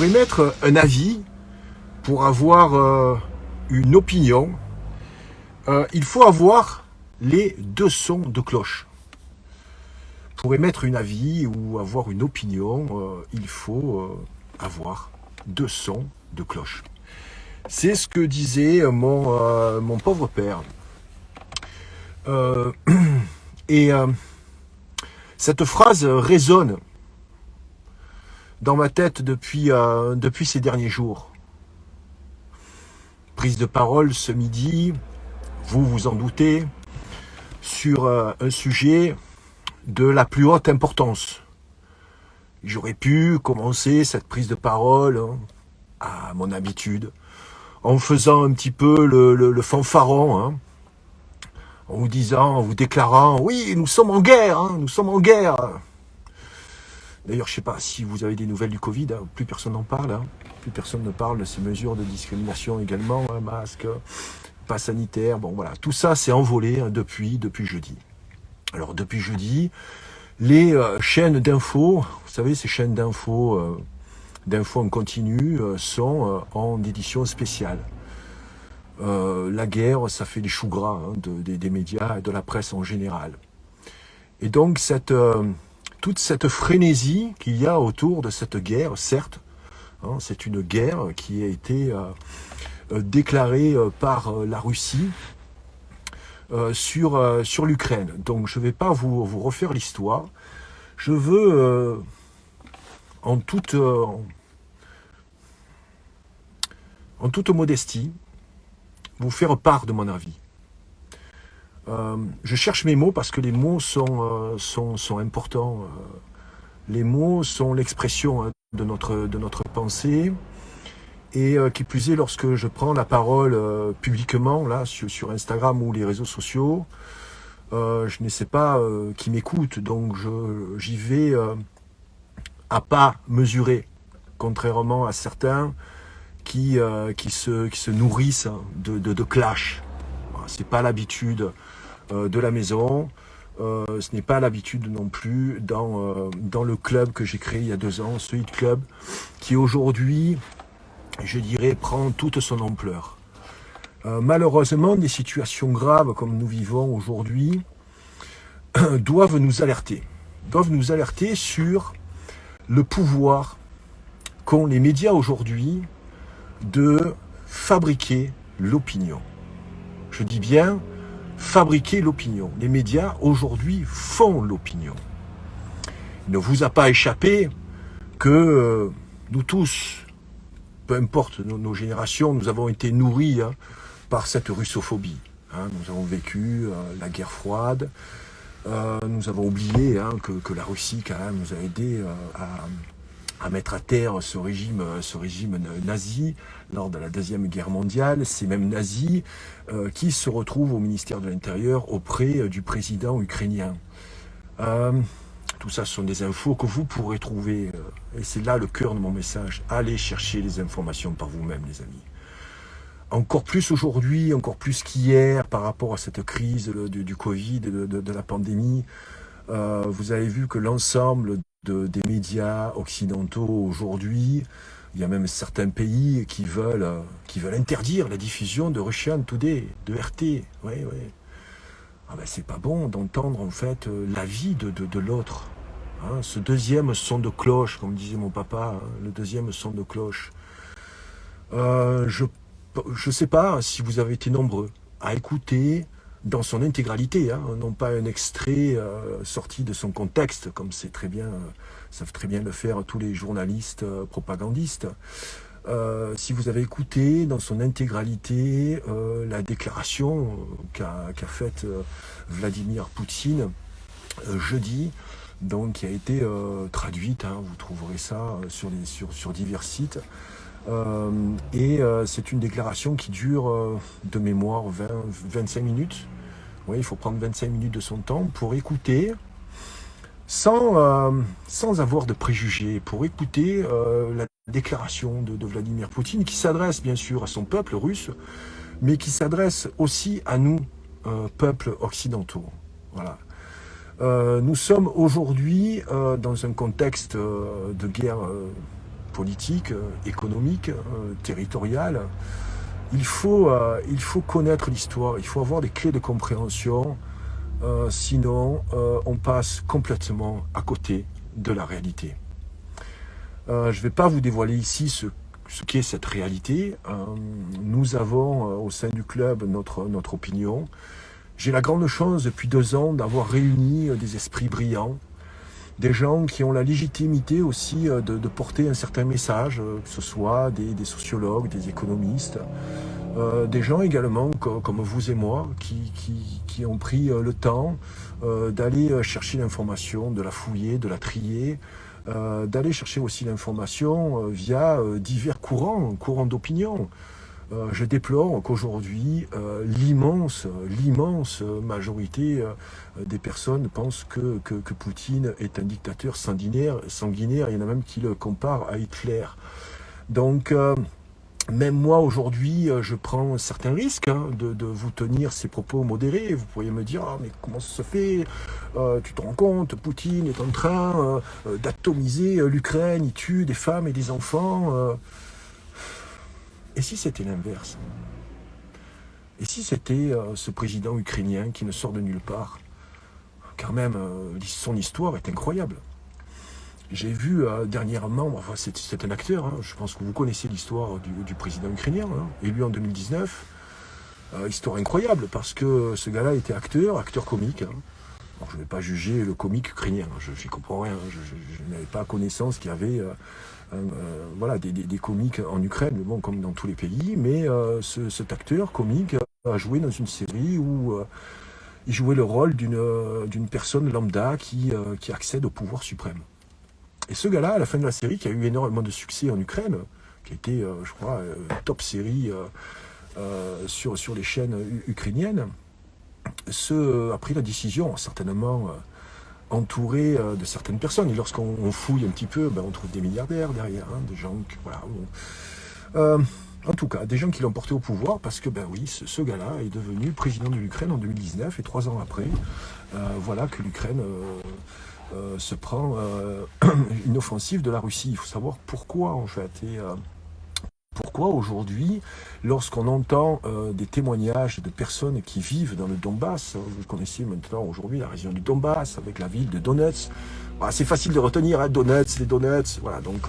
Pour émettre un avis, pour avoir une opinion, il faut avoir les deux sons de cloche. Pour émettre un avis ou avoir une opinion, il faut avoir deux sons de cloche. C'est ce que disait mon pauvre père. Euh, et cette phrase résonne dans ma tête depuis ces derniers jours. Prise de parole ce midi, vous vous en doutez, sur un sujet de la plus haute importance. J'aurais pu commencer cette prise de parole à mon habitude, en faisant un petit peu le fanfaron, en vous disant, en vous déclarant, oui, nous sommes en guerre, nous sommes en guerre. D'ailleurs, je ne sais pas si vous avez des nouvelles du Covid, plus personne n'en parle, plus personne ne parle de ces mesures de discrimination également, masque, pass sanitaire, bon voilà, tout ça s'est envolé depuis jeudi. Alors depuis jeudi, les chaînes d'infos, vous savez, ces chaînes d'infos en continu sont en édition spéciale. La guerre, ça fait les choux gras des médias et de la presse en général. Et donc toute cette frénésie qu'il y a autour de cette guerre, certes, c'est une guerre qui a été déclarée par la Russie sur l'Ukraine. Donc je ne vais pas vous refaire l'histoire. Je veux en toute modestie vous faire part de mon avis. Je cherche mes mots parce que les mots sont importants. Les mots sont l'expression de notre pensée. Et qui plus est, lorsque je prends la parole publiquement, là, sur Instagram ou les réseaux sociaux, je ne sais pas qui m'écoute, donc j'y vais à pas mesurer, contrairement à certains qui se nourrissent de clash. C'est pas l'habitude de la maison, ce n'est pas l'habitude non plus dans le club que j'ai créé il y a 2 ans, ce Hit Club, qui aujourd'hui, je dirais, prend toute son ampleur. Malheureusement, des situations graves comme nous vivons aujourd'hui doivent nous alerter sur le pouvoir qu'ont les médias aujourd'hui de fabriquer l'opinion. Je dis bien fabriquer l'opinion. Les médias aujourd'hui font l'opinion. Il ne vous a pas échappé que nous tous, peu importe nos générations, nous avons été nourris par cette russophobie. Nous avons vécu la guerre froide. Nous avons oublié que la Russie quand même nous a aidés à mettre à terre ce régime nazi lors de la Deuxième Guerre mondiale. Ces mêmes nazis qui se retrouvent au ministère de l'Intérieur auprès du président ukrainien. Tout ça, ce sont des infos que vous pourrez trouver, et c'est là le cœur de mon message. Allez chercher les informations par vous-même, les amis. Encore plus aujourd'hui, encore plus qu'hier, par rapport à cette crise du Covid, de la pandémie, vous avez vu que l'ensemble des médias occidentaux aujourd'hui, il y a même certains pays qui veulent interdire la diffusion de Russian Today, de RT. Ouais. C'est pas bon d'entendre en fait l'avis de l'autre. Ce deuxième son de cloche, comme disait mon papa, le deuxième son de cloche. Je sais pas si vous avez été nombreux à écouter dans son intégralité, non pas un extrait sorti de son contexte, comme savent très bien le faire tous les journalistes propagandistes. Si vous avez écouté dans son intégralité la déclaration qu'a faite Vladimir Poutine jeudi, donc qui a été traduite, vous trouverez ça sur divers sites. C'est une déclaration qui dure de mémoire 25 minutes. Oui, il faut prendre 25 minutes de son temps pour écouter sans avoir de préjugés, pour écouter la déclaration de Vladimir Poutine qui s'adresse bien sûr à son peuple russe, mais qui s'adresse aussi à nous, peuples occidentaux. Voilà. Nous sommes aujourd'hui dans un contexte de guerre politique, économique, territoriale. Il faut connaître l'histoire, il faut avoir des clés de compréhension, sinon on passe complètement à côté de la réalité. Je ne vais pas vous dévoiler ici ce qu'est cette réalité. Nous avons au sein du club notre opinion. J'ai la grande chance depuis 2 ans d'avoir réuni des esprits brillants, des gens qui ont la légitimité aussi de porter un certain message, que ce soit des sociologues, des économistes, des gens également comme vous et moi qui ont pris le temps d'aller chercher l'information, de la fouiller, de la trier, d'aller chercher aussi l'information via divers courants d'opinion. Je déplore qu'aujourd'hui, l'immense majorité des personnes pensent que Poutine est un dictateur sanguinaire. Il y en a même qui le comparent à Hitler. Donc, même moi, aujourd'hui, je prends certains risques de vous tenir ces propos modérés. Vous pourriez me dire, ah, mais comment ça se fait? Tu te rends compte, Poutine est en train d'atomiser l'Ukraine, il tue des femmes et des enfants. Et si c'était l'inverse? Et si c'était ce président ukrainien qui ne sort de nulle part? Car même, son histoire est incroyable. J'ai vu dernièrement, enfin, c'est un acteur, je pense que vous connaissez l'histoire du président ukrainien, élu en 2019. Histoire incroyable, parce que ce gars-là était acteur comique. Alors, je ne vais pas juger le comique ukrainien, je n'y comprends rien, je n'avais pas connaissance qu'il y avait voilà, des comiques en Ukraine, bon, comme dans tous les pays, mais cet acteur comique a joué dans une série où il jouait le rôle d'une personne lambda qui accède au pouvoir suprême. Et ce gars-là, à la fin de la série, qui a eu énormément de succès en Ukraine, qui a été, je crois, top série sur les chaînes ukrainiennes, a pris la décision, certainement entouré de certaines personnes. Et lorsqu'on fouille un petit peu, on trouve des milliardaires derrière, des gens qui, voilà. En tout cas, des gens qui l'ont porté au pouvoir parce que, oui, ce gars-là est devenu président de l'Ukraine en 2019 et 3 ans après, voilà que l'Ukraine se prend une offensive de la Russie. Il faut savoir pourquoi, en fait. Et pourquoi aujourd'hui, lorsqu'on entend des témoignages de personnes qui vivent dans le Donbass, vous connaissez maintenant aujourd'hui la région du Donbass, avec la ville de Donetsk, c'est facile de retenir, Donetsk, les Donetsk, voilà, donc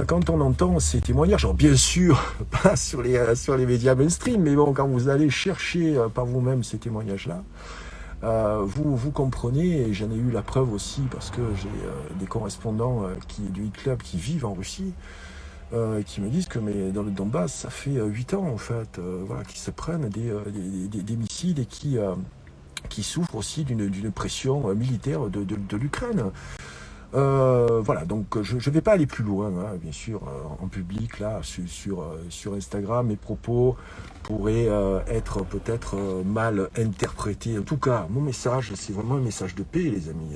quand on entend ces témoignages, alors bien sûr, pas sur les médias mainstream, mais bon, quand vous allez chercher par vous-même ces témoignages-là, vous comprenez, et j'en ai eu la preuve aussi, parce que j'ai des correspondants du Hit Club qui vivent en Russie, qui me disent que mais dans le Donbass, ça fait 8 ans en fait, voilà, qu'ils se prennent des missiles et qui souffrent aussi d'une pression militaire de l'Ukraine. Voilà, donc je ne vais pas aller plus loin, bien sûr, en public, là, sur Instagram, mes propos pourraient être peut-être mal interprétés. En tout cas, mon message, c'est vraiment un message de paix, les amis.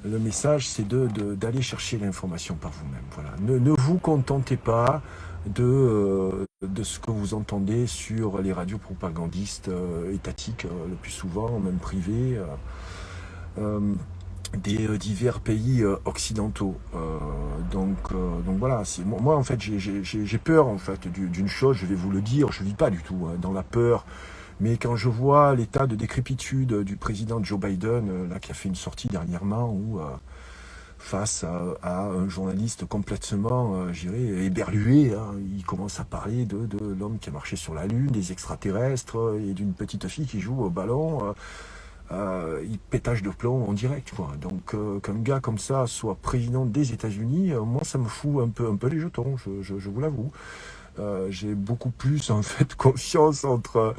Le message, c'est d'aller chercher l'information par vous-même. Voilà. Ne vous contentez pas de ce que vous entendez sur les radios propagandistes étatiques, le plus souvent, même privées, des divers pays occidentaux. Donc voilà, moi en fait j'ai peur en fait d'une chose, je vais vous le dire, je vis pas du tout dans la peur. Mais quand je vois l'état de décrépitude du président Joe Biden, là, qui a fait une sortie dernièrement, où face à un journaliste complètement, je dirais, éberlué, il commence à parler de l'homme qui a marché sur la Lune, des extraterrestres, et d'une petite fille qui joue au ballon, il pétage de plomb en direct, quoi. Donc qu'un gars comme ça soit président des États-Unis, moi ça me fout un peu les jetons, je vous l'avoue. J'ai beaucoup plus en fait confiance entre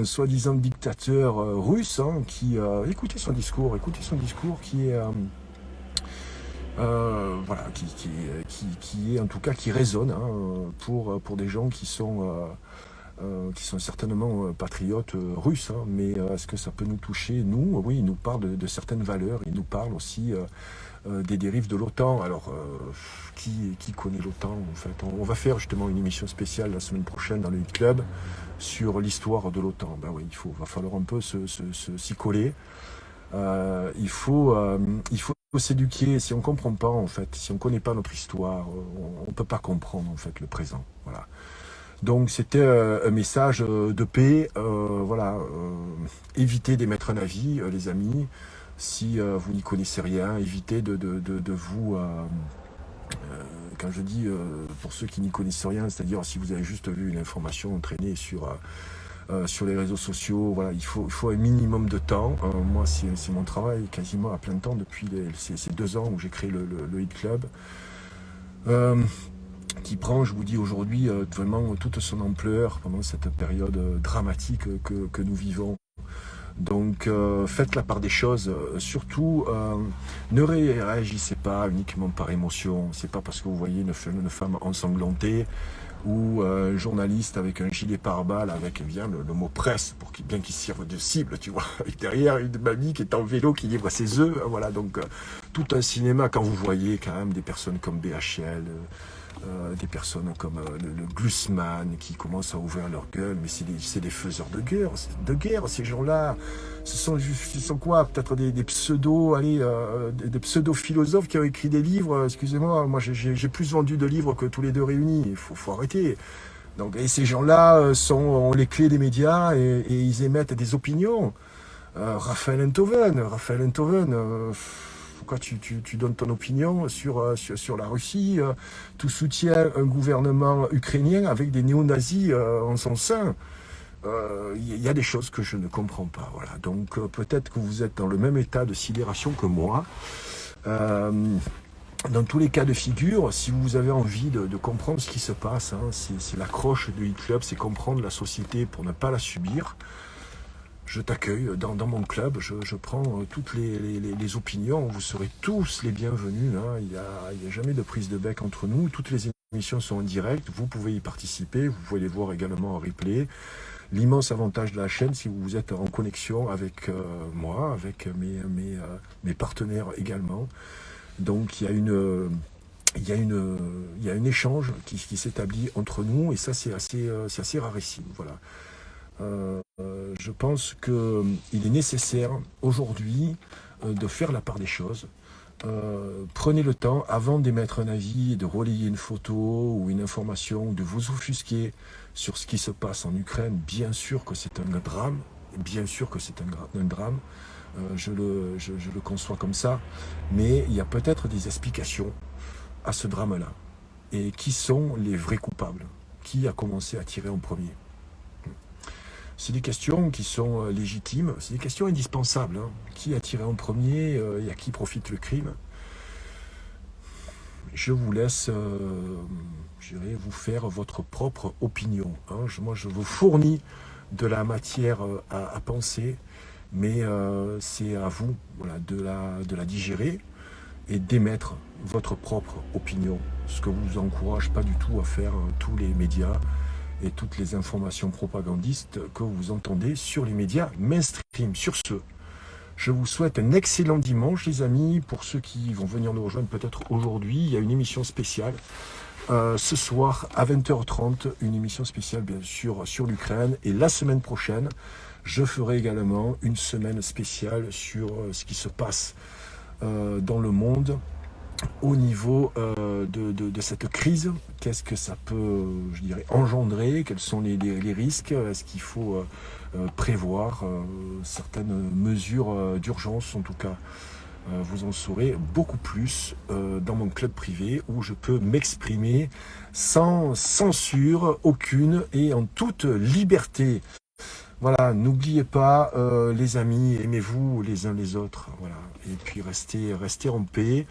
soi-disant dictateur russe qui écoutez son discours qui est voilà qui est en tout cas qui résonne pour des gens qui sont certainement patriotes russes, mais est-ce que ça peut nous toucher, nous? Oui, il nous parle de certaines valeurs, il nous parle aussi des dérives de l'OTAN. Alors, qui connaît l'OTAN en fait? On va faire justement une émission spéciale la semaine prochaine dans le Hit Club sur l'histoire de l'OTAN. Ben oui, va falloir un peu s'y coller. il faut s'éduquer. Si on comprend pas, en fait, si on connaît pas notre histoire, on peut pas comprendre, en fait, le présent. Voilà. Donc c'était un message de paix. Voilà, évitez d'émettre un avis, les amis. Si vous n'y connaissez rien, évitez de vous... quand je dis pour ceux qui n'y connaissent rien, c'est-à-dire si vous avez juste vu une information traîner sur les réseaux sociaux, voilà, il faut un minimum de temps. Moi, c'est mon travail quasiment à plein temps depuis ces 2 ans où j'ai créé le Hit Club. Qui prend, je vous dis aujourd'hui, vraiment toute son ampleur pendant cette période dramatique que nous vivons. Donc faites la part des choses, surtout ne réagissez pas uniquement par émotion. C'est pas parce que vous voyez une femme ensanglantée ou un journaliste avec un gilet pare-balles avec bien le mot presse pour bien qu'il serve de cible, tu vois, avec derrière une mamie qui est en vélo qui livre ses œufs, voilà. Donc tout un cinéma, quand vous voyez quand même des personnes comme BHL, des personnes comme le Glucksmann qui commencent à ouvrir leur gueule, mais c'est des faiseurs de guerre, ces gens-là. Ce sont quoi? Peut-être des des pseudo-philosophes qui ont écrit des livres. Excusez-moi, moi j'ai plus vendu de livres que tous les deux réunis. Il faut arrêter. Donc, et ces gens-là ont les clés des médias et ils émettent des opinions. Raphaël Enthoven, pourquoi tu donnes ton opinion sur la Russie? Tu soutiens un gouvernement ukrainien avec des néo-nazis en son sein. Il y a des choses que je ne comprends pas. Voilà. Donc peut-être que vous êtes dans le même état de sidération que moi. Dans tous les cas de figure, si vous avez envie de comprendre ce qui se passe, hein, c'est l'accroche de Hit Club, c'est comprendre la société pour ne pas la subir. Je t'accueille dans mon club, je prends toutes les opinions, vous serez tous les bienvenus, hein. Il y a jamais de prise de bec entre nous, toutes les émissions sont en direct, vous pouvez y participer, vous pouvez les voir également en replay. L'immense avantage de la chaîne, si vous êtes en connexion avec moi, avec mes partenaires également. Donc il y a un échange qui s'établit entre nous et ça c'est assez rarissime. Voilà. Je pense qu'il est nécessaire aujourd'hui de faire la part des choses. Prenez le temps, avant d'émettre un avis, de relayer une photo ou une information, de vous offusquer sur ce qui se passe en Ukraine. Bien sûr que c'est un drame, bien sûr que c'est un drame, je le conçois comme ça, mais il y a peut-être des explications à ce drame-là. Et qui sont les vrais coupables? Qui a commencé à tirer en premier? C'est des questions qui sont légitimes, c'est des questions indispensables. Hein. Qui a tiré en premier et à qui profite le crime? Je vous laisse vous faire votre propre opinion. Hein. Moi, je vous fournis de la matière à penser, mais c'est à vous, voilà, de la digérer et d'émettre votre propre opinion. Ce que vous encourage pas du tout à faire tous les médias et toutes les informations propagandistes que vous entendez sur les médias mainstream. Sur ce, je vous souhaite un excellent dimanche, les amis. Pour ceux qui vont venir nous rejoindre peut-être aujourd'hui, il y a une émission spéciale ce soir à 20h30, une émission spéciale bien sûr sur l'Ukraine. Et la semaine prochaine, je ferai également une semaine spéciale sur ce qui se passe dans le monde au niveau de cette crise. Qu'est-ce que ça peut, je dirais, engendrer? Quels sont les risques? Est-ce qu'il faut prévoir certaines mesures d'urgence? En tout cas, vous en saurez beaucoup plus dans mon club privé où je peux m'exprimer sans censure aucune et en toute liberté. Voilà, n'oubliez pas, les amis, aimez-vous les uns les autres. Voilà. Et puis restez en paix.